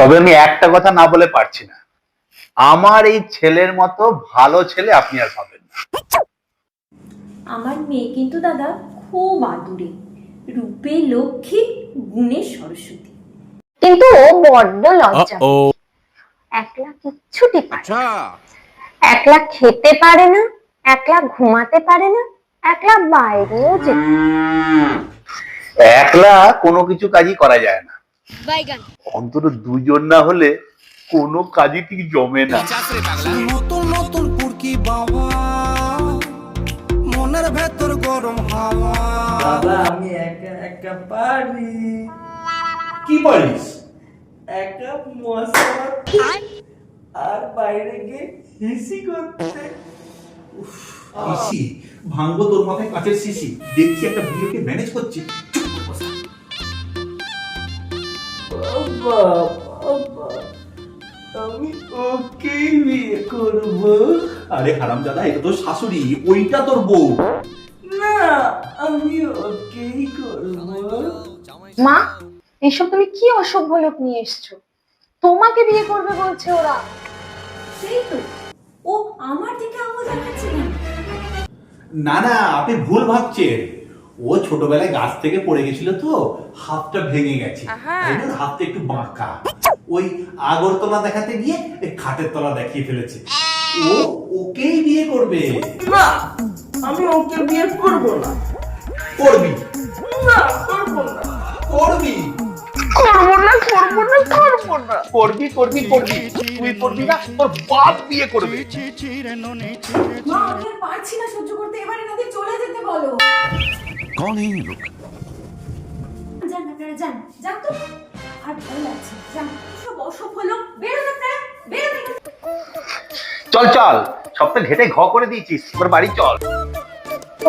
তবে আমি একটা কথা না বলে পারছি না, আমার এই ছেলের মতো ভালো ছেলে আপনি আর পাবেন না। আমার মেয়ে কিন্তু দাদা খুব আদুরে, রূপে লক্ষ্মী, গুণে সরস্বতী, কিন্তু ও বড্ড লজ্জা। একলা কিচ্ছুটি পারে না। একলা খেতে পারে না, একলা ঘুমাতে পারে না, একলা বাইরেও যেতে একলা কোনো কিছু কাজই করা যায় না, অন্তত দুজন না হলে কোনো কাজই ঠিক জমে না। নতুন নতুন পুরকি বাবা, মনের ভেতর গরম হাওয়া। বাবা আমি একা একা পারি। কি পারিস? একা মশা মারতে আর বাইরে গিয়ে হিসি করতে। শিশি ভাঙবো তোর মাথায় কাঁচের শিশি। দেখছি একটা বিয়েকে ম্যানেজ করছি। চুপ করে বস। বাবা বাবা, আমি ওকেই বিয়ে করবো। আরে হারামজাদা, এটা তোর শাশুড়ি, ওইটা তোর বউ। না, আমি ওকেই করবো। মা, এসব তুমি কি অসভ্য লোক নিয়ে এসছো? তোমাকে বিয়ে করবে বলছে ওরা। সেই তো, ও আমার দিকে আঙুল দেখাচ্ছে না। না না, আপনি ভুল ভাবছেন। ও ছোটবেলায় গাছ থেকে পড়ে গেছিল তো, হাতটা ভেঙে গেছে, তাই না? হাতটা একটু বাঁকা। ওই আগরতলা দেখাতে গিয়ে এই খাটের তলা দেখিয়ে ফেলেছে। ও ওকেই বিয়ে করবে। না, আমি ওকে বিয়ে করবো না। করবি না, করবো না। করবি করবো না, করবো না, করবো না। করবি করবি করবি, তুই করবি না, তোর বাপ বিয়ে করবে। মা আমি আর পারছি না সহ্য করতে, এবারে নাকি চলে যেতে বলো। कौन है ये लोग? যান আপনারা, যান যান তো, আর ভালো লাগছে, যান। সব অসভ্য লোক, বেরোন আপনারা, বেরোন এখান থেকে। চল চল, সবটা ঘেটে ঘ করে দিয়েছিস, এবার বাড়ি চল।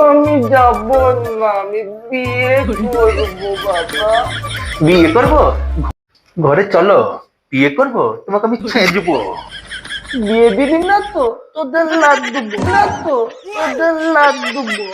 আমি যাবো না, আমি বিয়ে করবো বাবা। বিয়ে করবো? ঘরে চলো, বিয়ে করবো, তোমাকে আমি ছেঁচবো। বিয়ে দিবি না তো? তোদের লাদ দেবো না তো? তোদের লাদ দেবো।